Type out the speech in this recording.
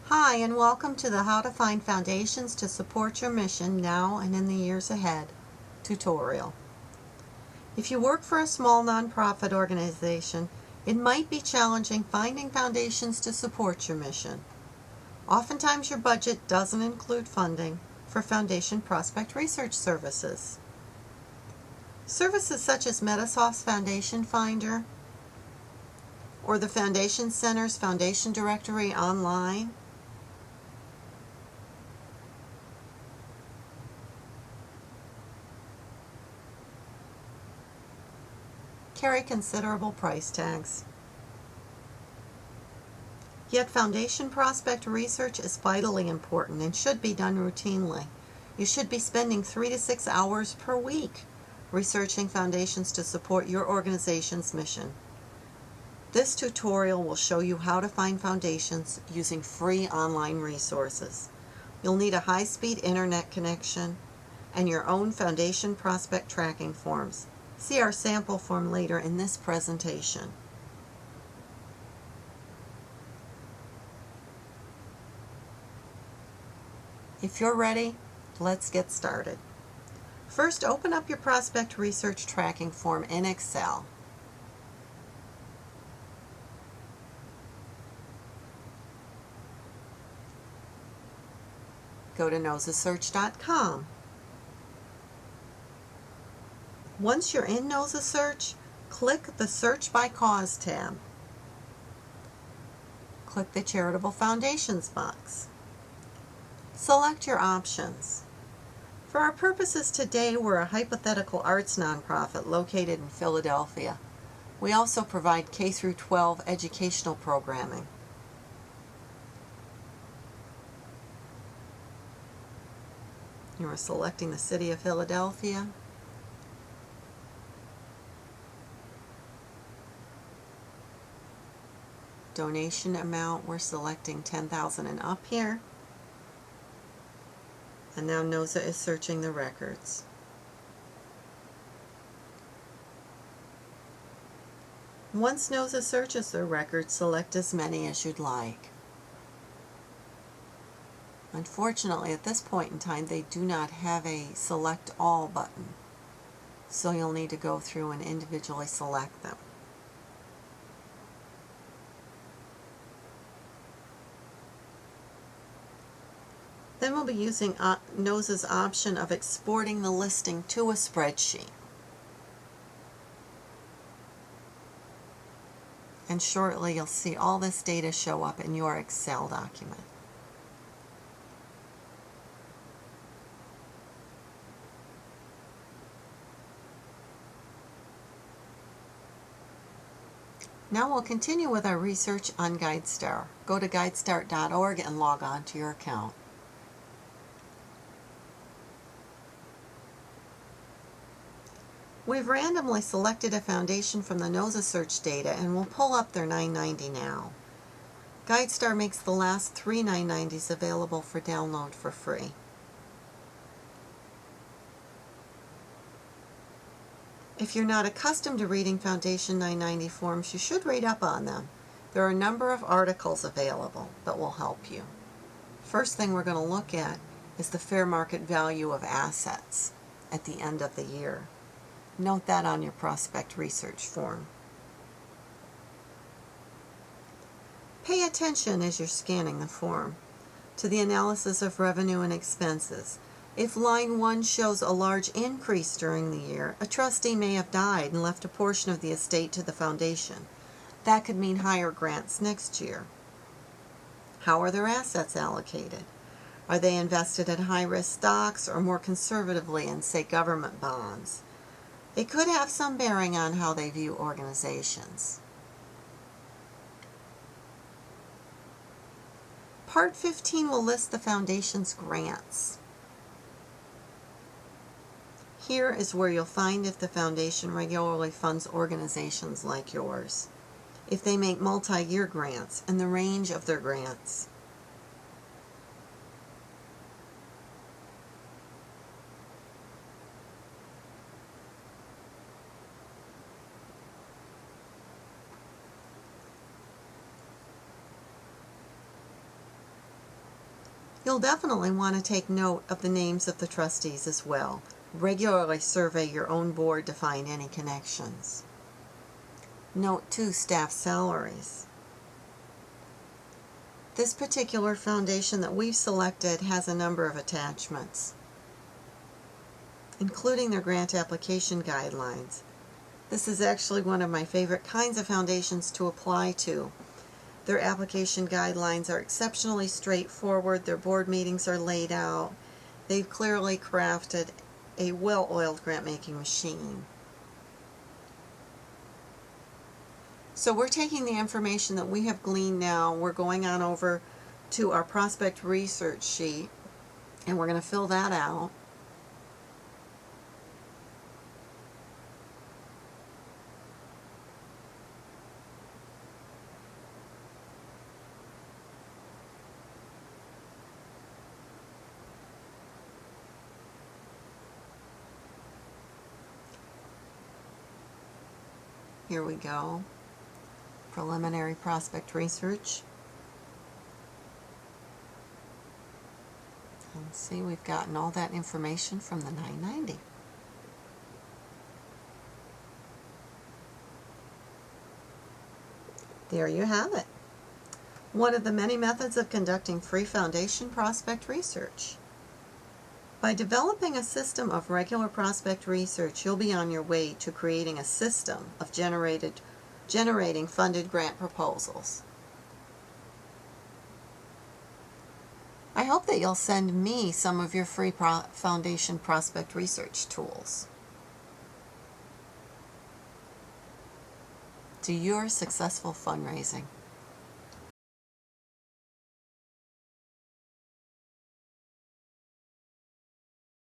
Hi, and welcome to the How to Find Foundations to Support Your Mission Now and in the Years Ahead tutorial. If you work for a small nonprofit organization, it might be challenging finding foundations to support your mission. Oftentimes your budget doesn't include funding for foundation prospect research services. Services such as Metasoft's Foundation Finder or the Foundation Center's Foundation Directory online carry considerable price tags. Yet foundation prospect research is vitally important and should be done routinely. You should be spending 3 to 6 hours per week researching foundations to support your organization's mission. This tutorial will show you how to find foundations using free online resources. You'll need a high-speed internet connection and your own foundation prospect tracking forms. See our sample form later in this presentation. If you're ready, let's get started. First, open up your prospect research tracking form in Excel. Go to nozasearch.com. Once you're in NozaSearch, click the Search by Cause tab. Click the Charitable Foundations box. Select your options. For our purposes today, we're a hypothetical arts nonprofit located in Philadelphia. We also provide K-12 educational programming. You are selecting the City of Philadelphia. Donation amount, we're selecting $10,000 and up here. And now NOZA is searching the records. Once NOZA searches the records, select as many as you'd like. Unfortunately, at this point in time, they do not have a Select All button, so you'll need to go through and individually select them. Then we'll be using NOZA's option of exporting the listing to a spreadsheet. And shortly you'll see all this data show up in your Excel document. Now we'll continue with our research on GuideStar. Go to guidestar.org and log on to your account. We've randomly selected a foundation from the NOZA search data and we'll pull up their 990 now. GuideStar makes the last 3 990s available for download for free. If you're not accustomed to reading Foundation 990 forms, you should read up on them. There are a number of articles available that will help you. First thing we're going to look at is the fair market value of assets at the end of the year. Note that on your prospect research form. Pay attention as you're scanning the form to the analysis of revenue and expenses. If line 1 shows a large increase during the year, a trustee may have died and left a portion of the estate to the foundation. That could mean higher grants next year. How are their assets allocated? Are they invested in high-risk stocks or more conservatively in, say, government bonds? It could have some bearing on how they view organizations. Part 15 will list the foundation's grants. Here is where you'll find if the foundation regularly funds organizations like yours, if they make multi-year grants, and the range of their grants. You'll definitely want to take note of the names of the trustees as well. Regularly survey your own board to find any connections. Note 2, staff salaries. This particular foundation that we've selected has a number of attachments, including their grant application guidelines. This is actually one of my favorite kinds of foundations to apply to. Their application guidelines are exceptionally straightforward. Their board meetings are laid out. They've clearly crafted a well-oiled grant-making machine. So we're taking the information that we have gleaned now, we're going on over to our prospect research sheet, and we're going to fill that out. Here we go. Preliminary prospect research. Let's see, we've gotten all that information from the 990. There you have it. One of the many methods of conducting free foundation prospect research. By developing a system of regular prospect research, you'll be on your way to creating a system of generating funded grant proposals. I hope that you'll send me some of your free foundation prospect research tools. To your successful fundraising.